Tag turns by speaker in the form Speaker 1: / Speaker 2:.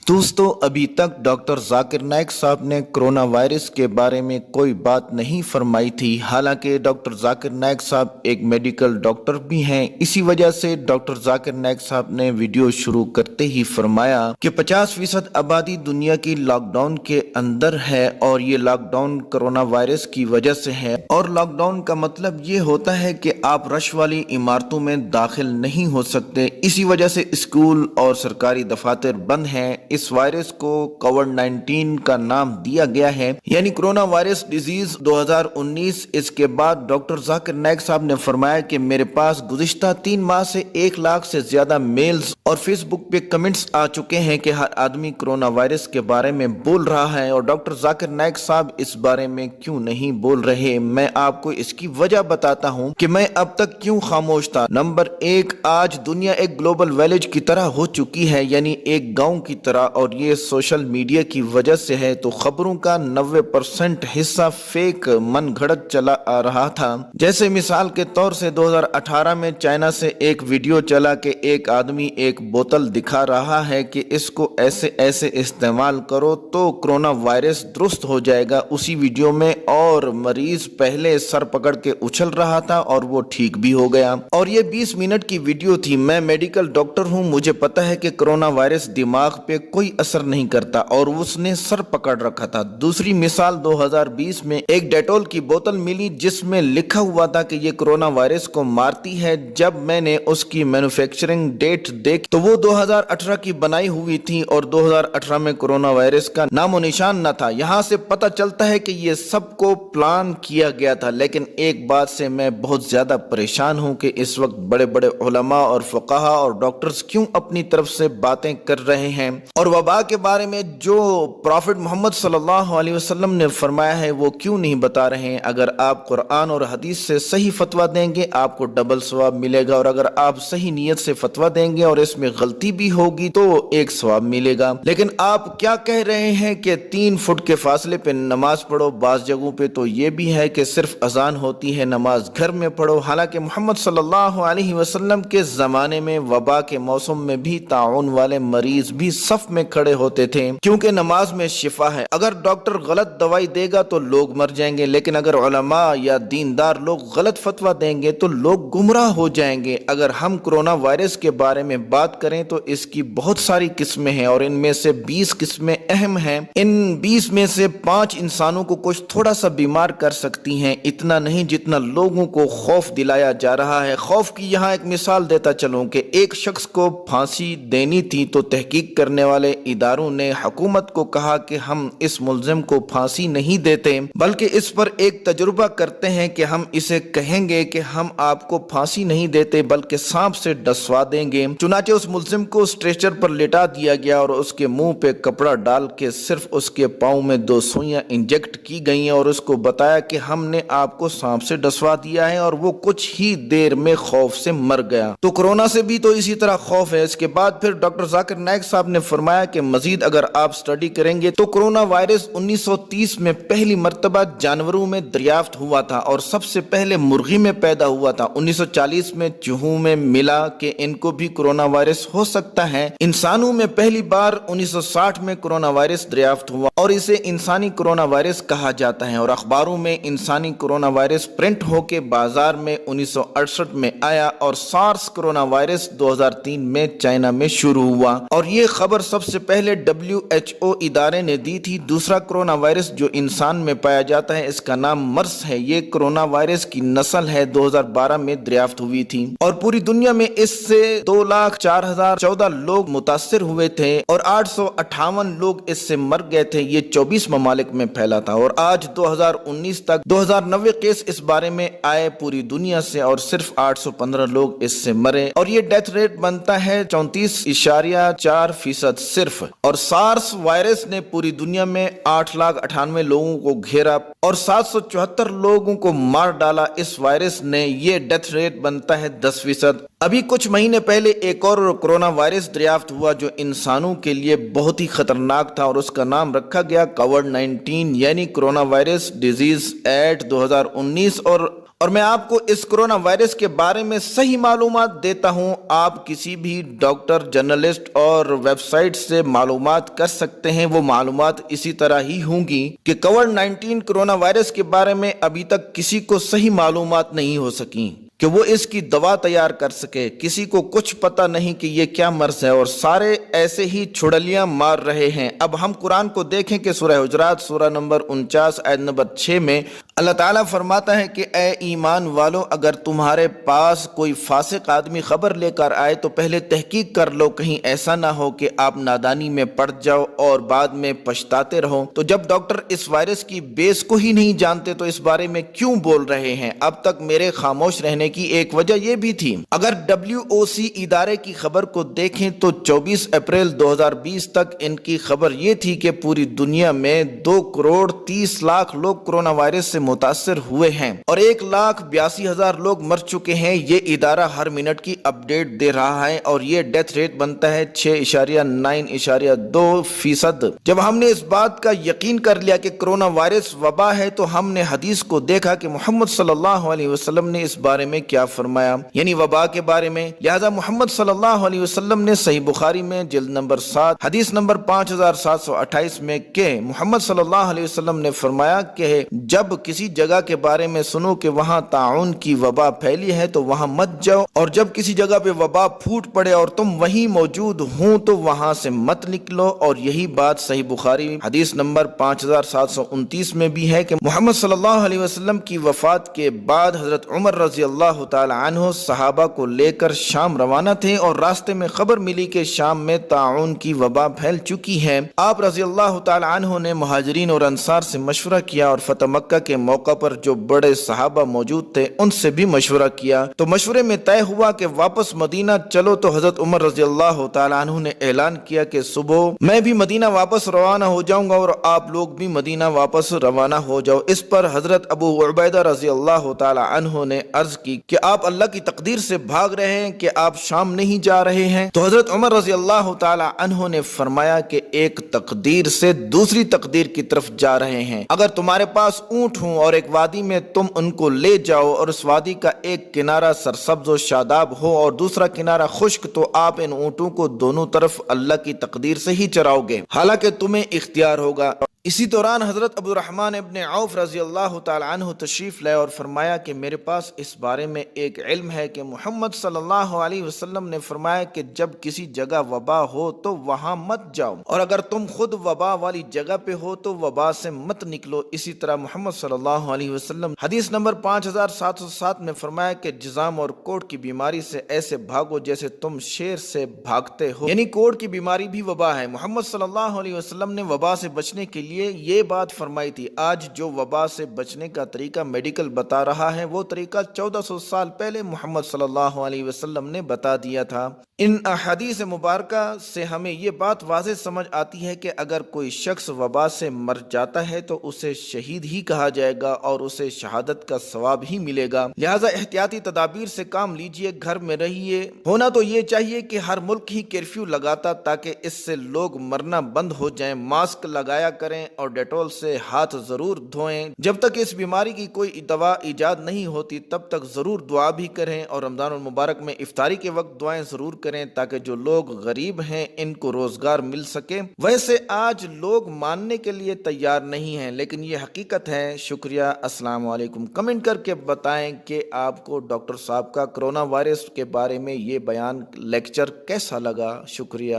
Speaker 1: दोस्तों, अभी तक डॉक्टर जाकिर नाइक साहब ने कोरोना वायरस के बारे में कोई बात नहीं फरमाई थी। हालांकि डॉक्टर जाकिर नाइक साहब एक मेडिकल डॉक्टर भी हैं। इसी वजह से डॉक्टर जाकिर नाइक साहब ने वीडियो शुरू करते ही फरमाया कि 50% आबादी दुनिया की लॉकडाउन के अंदर है और ये लॉकडाउन कोरोना वायरस की वजह से है। और लॉकडाउन का मतलब ये होता है कि आप रश वाली इमारतों में दाखिल नहीं हो सकते। इसी वजह से स्कूल और सरकारी दफातर बंद हैं। इस वायरस को कोविड-19 का नाम दिया गया है, यानी कोरोना वायरस डिजीज 2019। इसके बाद डॉक्टर जाकिर नाइक साहब ने फरमाया कि मेरे पास गुज़िश्ता 3 माह से 1 लाख से ज्यादा मेल्स और फेसबुक पे कमेंट्स आ चुके हैं कि हर आदमी कोरोना वायरस के बारे में बोल रहा है और डॉक्टर जाकिर नाइक साहब इस बारे में क्यों नहीं बोल रहे। मैं आपको इसकी वजह बताता हूँ कि मैं अब तक क्यों खामोश था। नंबर 1, आज दुनिया एक ग्लोबल विलेज की तरह हो चुकी है, यानी एक गांव की तरह, और ये सोशल मीडिया की वजह से है। तो खबरों का 90% हिस्सा फेक मन घड़त चला आ रहा था। जैसे मिसाल के तौर से 2018 में चाइना से एक वीडियो चला कि एक आदमी एक बोतल दिखा रहा है कि इसको ऐसे ऐसे इस्तेमाल करो तो कोरोना वायरस दुरुस्त हो जाएगा। उसी वीडियो में और मरीज पहले सर पकड़ के उछल रहा था और वो ठीक भी हो गया। और ये 20 मिनट की वीडियो थी। मैं मेडिकल डॉक्टर हूँ, मुझे पता है कि कोरोना वायरस दिमाग पे कोई असर नहीं करता और उसने सर पकड़ रखा था। दूसरी मिसाल 2020 में एक डेटॉल की बोतल मिली जिसमें लिखा हुआ था कि ये कोरोना वायरस को मारती है। जब मैंने उसकी मैन्युफैक्चरिंग डेट देखी तो वो 2018 की बनाई हुई थी और 2018 में कोरोना वायरस का नामो निशान न था। यहाँ से पता चलता है कि ये सबको प्लान किया गया था। लेकिन एक बात से मैं बहुत ज्यादा परेशान हूँ कि इस वक्त बड़े बड़े उलमा और फुकाहा और डॉक्टर्स क्यों अपनी तरफ से बातें कर रहे हैं और वबा के बारे में जो प्रॉफिट मोहम्मद सल्लल्लाहु अलैहि वसल्लम ने फरमाया है वो क्यों नहीं बता रहे हैं। अगर आप कुरान और हदीस से सही फतवा देंगे आपको डबल सवाब मिलेगा, और अगर आप सही नीयत से फतवा देंगे और इसमें गलती भी होगी तो 1 सवाब मिलेगा। लेकिन आप क्या कह रहे हैं कि 3 फुट के फासले पे नमाज पढ़ो। बाज़ जगहों पे तो ये भी है कि सिर्फ अजान होती है, नमाज घर में पढ़ो। हालांकि मोहम्मद सल्लल्लाहु अलैहि वसल्लम के जमाने में वबा के मौसम में भी ताउन वाले मरीज भी सफ में खड़े होते थे, क्योंकि नमाज में शिफा है। अगर डॉक्टर गलत दवाई देगा तो लोग मर जाएंगे, लेकिन अगर उलमा या दीनदार लोग गलत फतवा देंगे तो लोग गुमराह हो जाएंगे। अगर हम कोरोना वायरस के बारे में बात करें तो इसकी बहुत सारी किस्में हैं और इनमें से 20 किस्में अहम हैं। इन 20 में से 5 इंसानों को कुछ थोड़ा सा बीमार कर सकती हैं, इतना नहीं जितना लोगों को खौफ दिलाया जा रहा है। खौफ की यहाँ एक मिसाल देता चलूं कि एक शख्स को फांसी देनी थी तो तहकीक करने वाले इदारों ने हुकूमत को कहा कि हम इस मुल्जिम को फांसी नहीं देते, बल्कि इस पर एक तजुर्बा करते हैं कि हम इसे कहेंगे कि हम आपको फांसी नहीं देते बल्कि सांप से डसवा देंगे। चुनाचे उस मुल्जिम को स्ट्रेचर पर लेटा दिया गया और उसके मुंह पे कपड़ा डाल के सिर्फ उसके पाँव में 2 सुइयां इंजेक्ट की गई और उसको बताया कि हमने आपको सांप से डसवा दिया है, और वो कुछ ही देर में खौफ से मर गया। तो कोरोना से भी तो इसी तरह खौफ है। इसके बाद फिर डॉक्टर जाकिर नाइक साहब ने फरमाया कि मजीद अगर आप स्टडी करेंगे तो कोरोना वायरस 1930 में पहली मर्तबा जानवरों में दरियाफ्त हुआ था और सबसे पहले मुर्गी में पैदा हुआ था। 1940 में चूहों में मिला कि इनको भी कोरोना वायरस हो सकता है। इंसानों में पहली बार 1960 में कोरोना वायरस दरियाफ्त हुआ और इसे इंसानी कोरोना वायरस कहा जाता है, और अखबारों में इंसानी कोरोना वायरस प्रिंट होके बाजार में 1968 में आया और सार्स कोरोना वायरस 2003 में चाइना में शुरू हुआ और ये खबर सबसे पहले WHO इदारे ने दी थी। दूसरा कोरोना वायरस जो इंसान में पाया जाता है इसका नाम मर्स है। ये कोरोना वायरस की नस्ल है, 2012 में दरियाफ्त हुई थी और पूरी दुनिया में इससे 2,04,014 लोग मुतासिर हुए थे और 858 लोग इससे मर गए थे। ये 24 ममालिक में फैला था और आज 2019 तक 2090 केस इस बारे में आए पूरी दुनिया से और सिर्फ 815 लोग इससे मरे और ये डेथ रेट बनता है 34.4% सिर्फ। और सार्स वायरस ने पूरी दुनिया में 8,98,000 लोगों को घेरा और 774 लोगों को मार डाला। इस वायरस ने ये डेथ रेट बनता है 10%। अभी कुछ महीने पहले एक और कोरोना वायरस दरियाफ्त हुआ जो इंसानों के लिए बहुत ही खतरनाक था और उसका नाम रखा गया कोविड-19 यानी कोरोना वायरस डिजीज एक्ट 2019 और اور میں آپ کو اس کرونا وائرس کے بارے میں صحیح معلومات دیتا ہوں۔ آپ کسی بھی ڈاکٹر، جرنلسٹ اور ویب سائٹ سے معلومات کر سکتے ہیں، وہ معلومات اسی طرح ہی ہوں گی کہ کووڈ-19 کرونا وائرس کے بارے میں ابھی تک کسی کو صحیح معلومات نہیں ہو سکیں کہ وہ اس کی دوا تیار کر سکے۔ کسی کو کچھ پتہ نہیں کہ یہ کیا مرض ہے، اور سارے ایسے ہی چھڑلیاں مار رہے ہیں۔ اب ہم قرآن کو دیکھیں کہ سورہ حجرات سورہ نمبر 49 آیت نمبر 6 میں اللہ تعالیٰ فرماتا ہے کہ اے ایمان والو، اگر تمہارے پاس کوئی فاسق آدمی خبر لے کر آئے تو پہلے تحقیق کر لو، کہیں ایسا نہ ہو کہ آپ نادانی میں پڑ جاؤ اور بعد میں پچھتاتے رہو۔ تو جب ڈاکٹر اس وائرس کی بیس کو ہی نہیں جانتے تو اس بارے میں کیوں بول رہے ہیں؟ اب تک میرے خاموش رہنے کی ایک وجہ یہ بھی تھی۔ اگر WOC ادارے کی خبر کو دیکھیں تو 24 اپریل 2020 تک ان کی خبر یہ تھی کہ پوری دنیا میں 2,30,00,000 لوگ کرونا وائرس سے متاثر ہوئے ہیں اور 1,82,000 لوگ مر چکے ہیں۔ یہ ادارہ ہر منٹ کی اپڈیٹ دے رہا ہے اور یہ ڈیتھ ریٹ بنتا ہے 6.92%۔ جب ہم نے اس بات کا یقین کر لیا کہ کرونا وائرس وبا ہے تو ہم نے حدیث کو دیکھا کہ محمد صلی اللہ علیہ وسلم نے اس بارے میں کیا فرمایا، یعنی وبا کے بارے میں۔ لہذا محمد صلی اللہ علیہ وسلم نے صحیح بخاری میں جلد نمبر 7 حدیث نمبر 5728 میں کہ محمد صلی اللہ علیہ وسلم نے فرمایا کہ جب کسی جگہ کے بارے میں سنو کہ وہاں طاعون کی وبا پھیلی ہے تو وہاں مت جاؤ، اور جب کسی جگہ پہ وبا پھوٹ پڑے اور تم وہیں موجود ہوں تو وہاں سے مت نکلو۔ اور یہی بات صحیح بخاری حدیث نمبر 5729 میں بھی ہے کہ محمد صلی اللہ علیہ وسلم کی وفات کے بعد حضرت عمر رضی اللہ تعالی عنہ صحابہ کو لے کر شام روانہ تھے اور راستے میں خبر ملی کہ شام میں طاعون کی وبا پھیل چکی ہے۔ آپ رضی اللہ تعالی عنہ نے مہاجرین اور انصار سے مشورہ کیا اور فتح مکہ کے موقع پر جو بڑے صحابہ موجود تھے ان سے بھی مشورہ کیا، تو مشورے میں طے ہوا کہ واپس مدینہ چلو۔ تو حضرت عمر رضی اللہ تعالی عنہ نے اعلان کیا کہ صبح میں بھی مدینہ واپس روانہ ہو جاؤں گا اور آپ لوگ بھی مدینہ واپس روانہ ہو جاؤ۔ اس پر حضرت ابو عبیدہ رضی اللہ تعالی عنہ نے عرض کی کہ آپ اللہ کی تقدیر سے بھاگ رہے ہیں کہ آپ شام نہیں جا رہے ہیں؟ تو حضرت عمر رضی اللہ تعالی عنہ نے فرمایا کہ ایک تقدیر سے دوسری تقدیر کی طرف جا رہے ہیں۔ اگر تمہارے پاس اونٹ ہوں اور ایک وادی میں تم ان کو لے جاؤ اور اس وادی کا ایک کنارہ سرسبز و شاداب ہو اور دوسرا کنارہ خشک، تو آپ ان اونٹوں کو دونوں طرف اللہ کی تقدیر سے ہی چراؤ گے، حالانکہ تمہیں اختیار ہوگا۔ اسی دوران حضرت عبد الرحمن ابن عوف رضی اللہ تعالی عنہ تشریف لائے اور فرمایا کہ میرے پاس اس بارے میں ایک علم ہے کہ محمد صلی اللہ علیہ وسلم نے فرمایا کہ جب کسی جگہ وبا ہو تو وہاں مت جاؤ، اور اگر تم خود وبا والی جگہ پہ ہو تو وبا سے مت نکلو۔ اسی طرح محمد صلی اللہ علیہ وسلم حدیث نمبر 5707 میں فرمایا کہ جزام اور کوڑ کی بیماری سے ایسے بھاگو جیسے تم شیر سے بھاگتے ہو، یعنی کوڑ کی بیماری بھی وبا ہے۔ محمد صلی اللہ علیہ وسلم نے وبا سے بچنے کے لیے یہ بات فرمائی تھی۔ آج جو وبا سے بچنے کا طریقہ میڈیکل بتا رہا ہے وہ طریقہ 1400 سال پہلے محمد صلی اللہ علیہ وسلم نے بتا دیا تھا۔ ان احادیث مبارکہ سے ہمیں یہ بات واضح سمجھ آتی ہے کہ اگر کوئی شخص وبا سے مر جاتا ہے تو اسے شہید ہی کہا جائے گا اور اسے شہادت کا ثواب ہی ملے گا۔ لہٰذا احتیاطی تدابیر سے کام لیجئے، گھر میں رہیے۔ ہونا تو یہ چاہیے کہ ہر ملک ہی کرفیو لگاتا تاکہ اس سے لوگ مرنا بند ہو جائیں۔ ماسک لگایا کریں اور ڈیٹول سے ہاتھ ضرور دھوئیں۔ جب تک اس بیماری کی کوئی دوا ایجاد نہیں ہوتی تب تک ضرور دعا بھی کریں، اور رمضان المبارک میں افطاری کے وقت دعائیں ضرور کریں تاکہ جو لوگ غریب ہیں ان کو روزگار مل سکے۔ ویسے آج لوگ ماننے کے لیے تیار نہیں ہیں لیکن یہ حقیقت ہے۔ شکریہ، السلام علیکم۔ کمنٹ کر کے بتائیں کہ آپ کو ڈاکٹر صاحب کا کرونا وائرس کے بارے میں یہ بیان لیکچر کیسا لگا۔ شکریہ۔